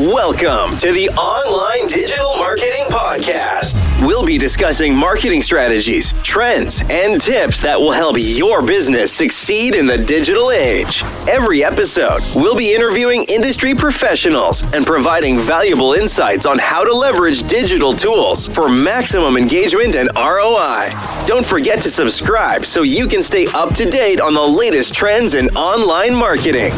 Welcome to the Online Digital Marketing Podcast. We'll be discussing marketing strategies, trends, and tips that will help your business succeed in the digital age. Every episode, we'll be interviewing industry professionals and providing valuable insights on how to leverage digital tools for maximum engagement and ROI. Don't forget to subscribe so you can stay up to date on the latest trends in online marketing.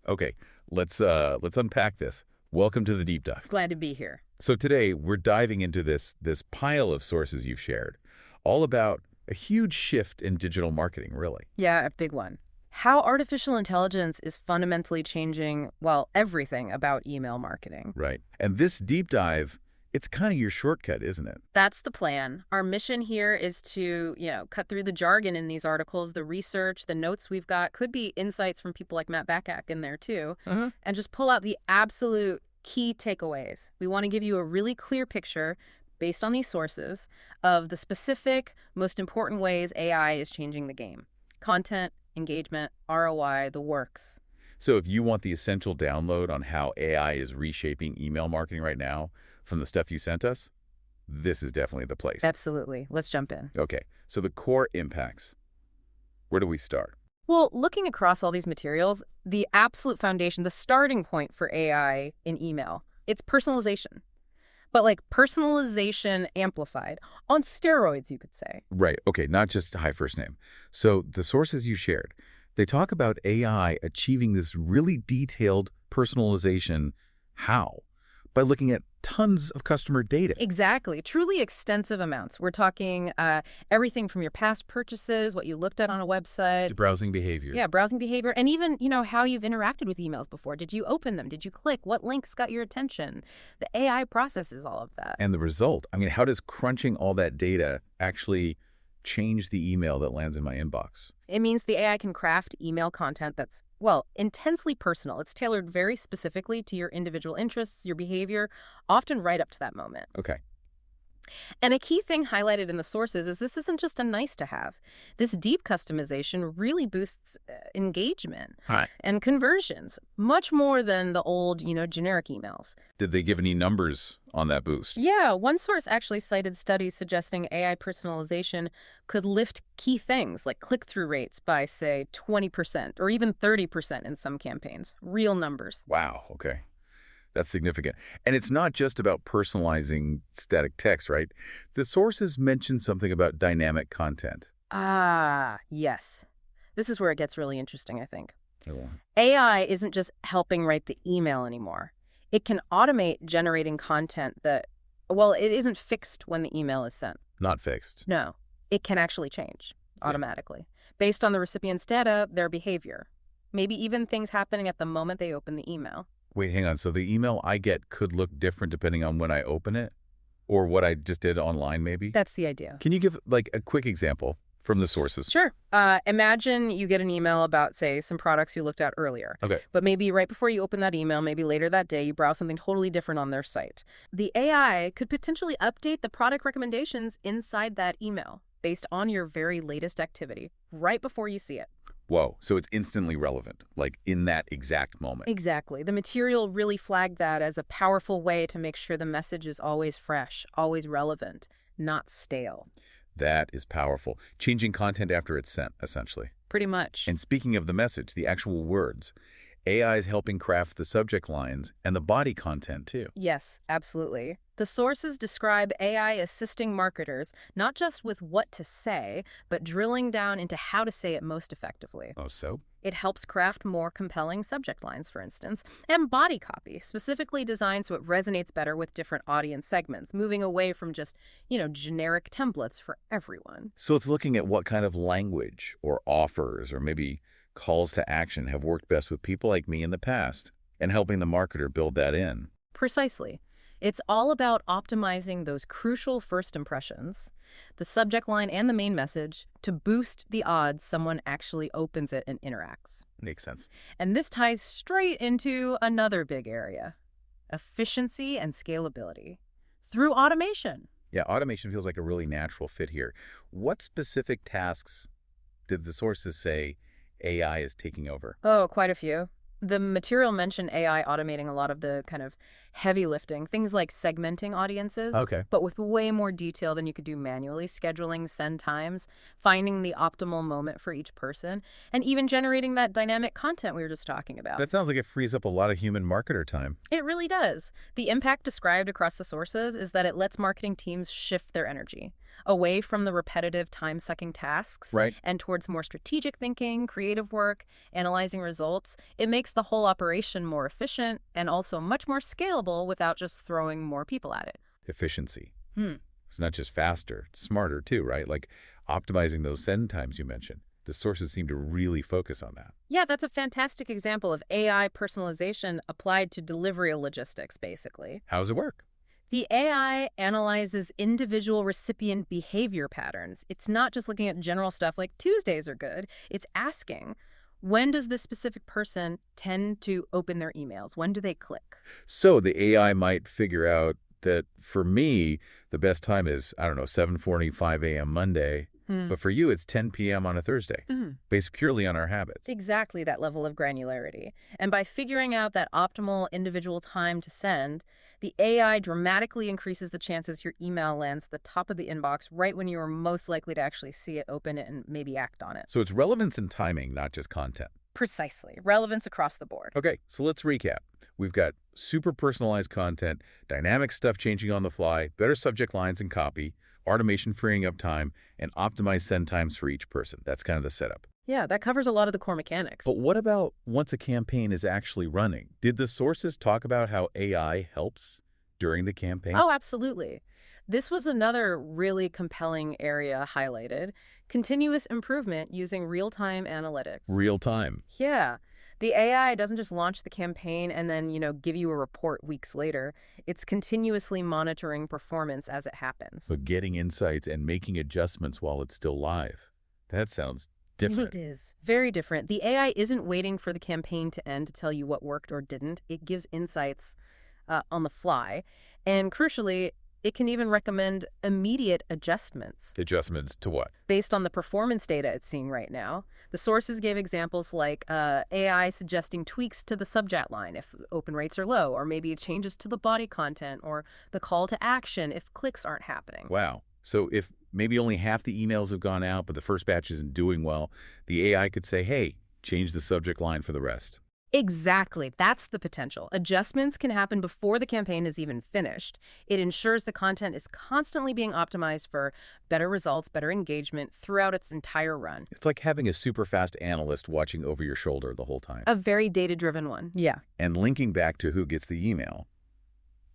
Okay, let's unpack this. Welcome to the deep dive. Glad to be here. So today we're diving into this pile of sources you've shared, all about a huge shift in digital marketing, really. Yeah, a big one. How artificial intelligence is fundamentally changing, well, everything about email marketing. Right. And this deep dive, it's kind of your shortcut, isn't it? That's the plan. Our mission here is to, cut through the jargon in these articles, the research, the notes we've got, could be insights from people like Bacak in there too, and just pull out the absolute key takeaways. We want to give you a really clear picture based on these sources of the specific, most important ways AI is changing the game. Content, engagement, ROI, the works. So if you want the essential download on how AI is reshaping email marketing right now, from the stuff you sent us, this is definitely the place. Absolutely. Let's jump in. Okay, so the core impacts. Where do we start? Well, looking across all these materials, the absolute foundation, the starting point for AI in email, it's personalization. But like personalization amplified, on steroids, you could say. Right, okay, not just high first name. So the sources you shared, they talk about AI achieving this really detailed personalization. How? By looking at tons of customer data. Exactly. Truly extensive amounts. We're talking everything from your past purchases, what you looked at on a website. To browsing behavior. Yeah, browsing behavior. And even, how you've interacted with emails before. Did you open them? Did you click? What links got your attention? The AI processes all of that. And the result, how does crunching all that data actually change the email that lands in my inbox? It means the AI can craft email content that's, well, intensely personal. It's tailored very specifically to your individual interests, your behavior, often right up to that moment. Okay. And a key thing highlighted in the sources is this isn't just a nice to have. This deep customization really boosts engagement and conversions, much more than the old, generic emails. Did they give any numbers on that boost? Yeah, one source actually cited studies suggesting AI personalization could lift key things like click-through rates by, say, 20% or even 30% in some campaigns. Real numbers. Wow, okay. That's significant. And it's not just about personalizing static text, right? The sources mention something about dynamic content. Ah, yes. This is where it gets really interesting, I think. Oh. AI isn't just helping write the email anymore. It can automate generating content that, well, it isn't fixed when the email is sent. Not fixed. No, it can actually change automatically based on the recipient's data, their behavior, maybe even things happening at the moment they open the email. Wait, hang on. So the email I get could look different depending on when I open it or what I just did online, maybe? That's the idea. Can you give a quick example from the sources? Sure. Imagine you get an email about, say, some products you looked at earlier. Okay. But maybe right before you open that email, maybe later that day, you browse something totally different on their site. The AI could potentially update the product recommendations inside that email based on your very latest activity right before you see it. Whoa, so it's instantly relevant, like in that exact moment. Exactly. The material really flagged that as a powerful way to make sure the message is always fresh, always relevant, not stale. That is powerful. Changing content after it's sent, essentially. Pretty much. And speaking of the message, the actual words, AI is helping craft the subject lines and the body content, too. Yes, absolutely. The sources describe AI assisting marketers not just with what to say, but drilling down into how to say it most effectively. Oh, so? It helps craft more compelling subject lines, for instance, and body copy, specifically designed so it resonates better with different audience segments, moving away from just, generic templates for everyone. So it's looking at what kind of language or offers or maybe calls to action have worked best with people like me in the past and helping the marketer build that in. Precisely. It's all about optimizing those crucial first impressions, the subject line and the main message, to boost the odds someone actually opens it and interacts. Makes sense. And this ties straight into another big area, efficiency and scalability through automation. Yeah, automation feels like a really natural fit here. What specific tasks did the sources say AI is taking over? Oh, quite a few. The material mentioned AI automating a lot of the kind of heavy lifting, things like segmenting audiences, Okay. but with way more detail than you could do manually, scheduling send times, finding the optimal moment for each person, and even generating that dynamic content we were just talking about. That sounds like it frees up a lot of human marketer time. It really does. The impact described across the sources is that it lets marketing teams shift their energy away from the repetitive, time-sucking tasks Right. and towards more strategic thinking, creative work, analyzing results. It makes the whole operation more efficient and also much more scalable without just throwing more people at it. Efficiency. Hmm. It's not just faster, it's smarter too, right? Like optimizing those send times you mentioned. The sources seem to really focus on that. Yeah, that's a fantastic example of AI personalization applied to delivery logistics, basically. How does it work? The AI analyzes individual recipient behavior patterns. It's not just looking at general stuff like Tuesdays are good. It's asking, when does this specific person tend to open their emails? When do they click? So the AI might figure out that for me, the best time is, I don't know, 7:45 a.m. Monday. But for you, it's 10 p.m. on a Thursday, based purely on our habits. Exactly that level of granularity. And by figuring out that optimal individual time to send, the AI dramatically increases the chances your email lands at the top of the inbox right when you are most likely to actually see it, open it, and maybe act on it. So it's relevance and timing, not just content. Precisely. Relevance across the board. Okay, so let's recap. We've got super personalized content, dynamic stuff changing on the fly, better subject lines and copy, automation freeing up time, and optimized send times for each person. That's kind of the setup. Yeah, that covers a lot of the core mechanics. But what about once a campaign is actually running? Did the sources talk about how AI helps during the campaign? Oh, absolutely. This was another really compelling area highlighted. Continuous improvement using real-time analytics. Real time. Yeah. The AI doesn't just launch the campaign and then, give you a report weeks later. It's continuously monitoring performance as it happens. So getting insights and making adjustments while it's still live. That sounds different. It is. Very different. The AI isn't waiting for the campaign to end to tell you what worked or didn't. It gives insights on the fly. And crucially, it can even recommend immediate adjustments. Adjustments to what? Based on the performance data it's seeing right now. The sources gave examples like AI suggesting tweaks to the subject line if open rates are low, or maybe changes to the body content or the call to action if clicks aren't happening. Wow. So if maybe only half the emails have gone out, but the first batch isn't doing well, the AI could say, hey, change the subject line for the rest. Exactly. That's the potential. Adjustments can happen before the campaign is even finished. It ensures the content is constantly being optimized for better results, better engagement throughout its entire run. It's like having a super fast analyst watching over your shoulder the whole time. A very data-driven one. Yeah. And linking back to who gets the email,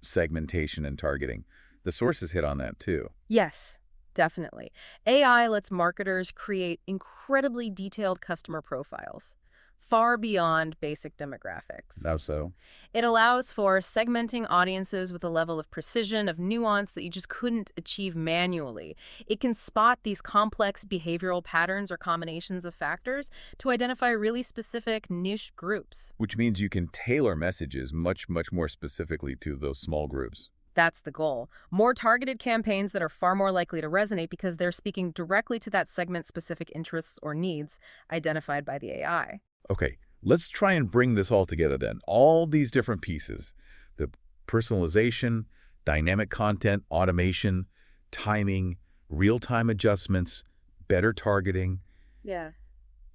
segmentation and targeting. The sources hit on that too. Yes, definitely. AI lets marketers create incredibly detailed customer profiles, far beyond basic demographics. How so? It allows for segmenting audiences with a level of precision, of nuance that you just couldn't achieve manually. It can spot these complex behavioral patterns or combinations of factors to identify really specific niche groups. Which means you can tailor messages much, much more specifically to those small groups. That's the goal. More targeted campaigns that are far more likely to resonate because they're speaking directly to that segment's specific interests or needs identified by the AI. Okay, let's try and bring this all together then. All these different pieces, the personalization, dynamic content, automation, timing, real-time adjustments, better targeting. Yeah.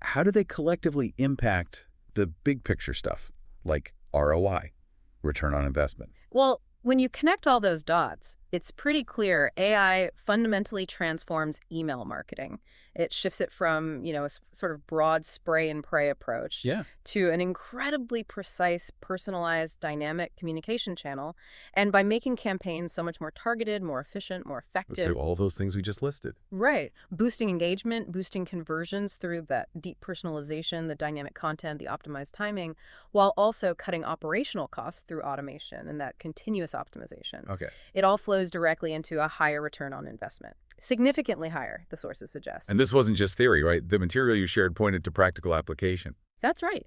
How do they collectively impact the big picture stuff, like ROI, return on investment? Well, when you connect all those dots, it's pretty clear AI fundamentally transforms email marketing. It shifts it from, a sort of broad spray and pray approach to an incredibly precise, personalized, dynamic communication channel. And by making campaigns so much more targeted, more efficient, more effective. So all those things we just listed. Right. Boosting engagement, boosting conversions through that deep personalization, the dynamic content, the optimized timing, while also cutting operational costs through automation and that continuous optimization. Okay. It all flows directly into a higher return on investment. Significantly higher, the sources suggest. And this wasn't just theory, right? The material you shared pointed to practical application. That's right.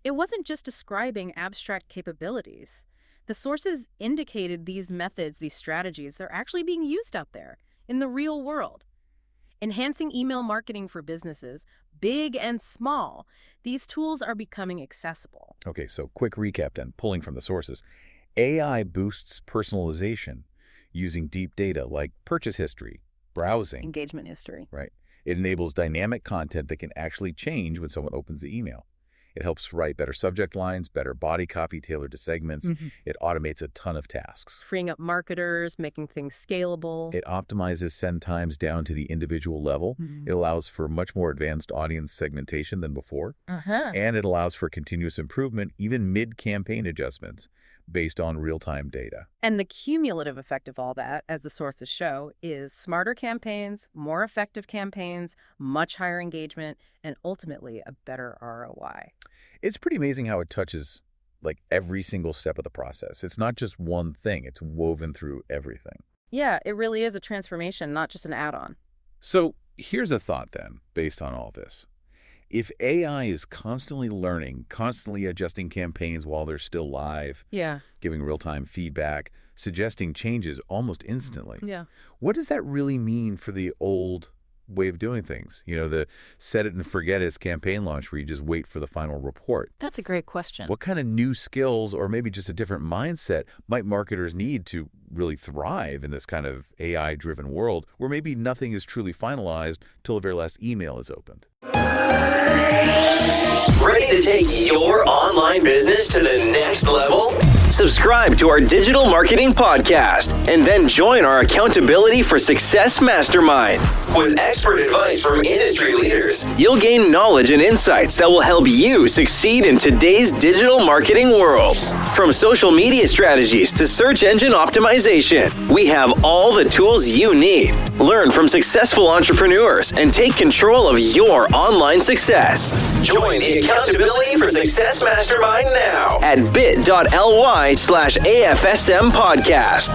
It wasn't just describing abstract capabilities. The sources indicated these methods, these strategies, they're actually being used out there in the real world. Enhancing email marketing for businesses, big and small, these tools are becoming accessible. Okay, so quick recap then, pulling from the sources. AI boosts personalization using deep data like purchase history, browsing. Engagement history. Right. It enables dynamic content that can actually change when someone opens the email. It helps write better subject lines, better body copy tailored to segments. It automates a ton of tasks. Freeing up marketers, making things scalable. It optimizes send times down to the individual level. It allows for much more advanced audience segmentation than before. And it allows for continuous improvement, even mid-campaign adjustments based on real-time data. And the cumulative effect of all that, as the sources show, is smarter campaigns, more effective campaigns, much higher engagement, and ultimately a better ROI. It's pretty amazing how it touches like every single step of the process. It's not just one thing, it's woven through everything. Yeah, it really is a transformation, not just an add-on. So here's a thought then, based on all this. If AI is constantly learning, constantly adjusting campaigns while they're still live, giving real-time feedback, suggesting changes almost instantly, what does that really mean for the old way of doing things? You know, the set it and forget it's campaign launch where you just wait for the final report. That's a great question. What kind of new skills or maybe just a different mindset might marketers need to really thrive in this kind of AI-driven world where maybe nothing is truly finalized till the very last email is opened? Ready to take your online business to the next level? Subscribe to our digital marketing podcast and then join our Accountability for Success Mastermind. With expert advice from industry leaders, you'll gain knowledge and insights that will help you succeed in today's digital marketing world. From social media strategies to search engine optimization, we have all the tools you need. Learn from successful entrepreneurs and take control of your online success. Join the Accountability for Success Mastermind now at bit.ly/AFSM podcast.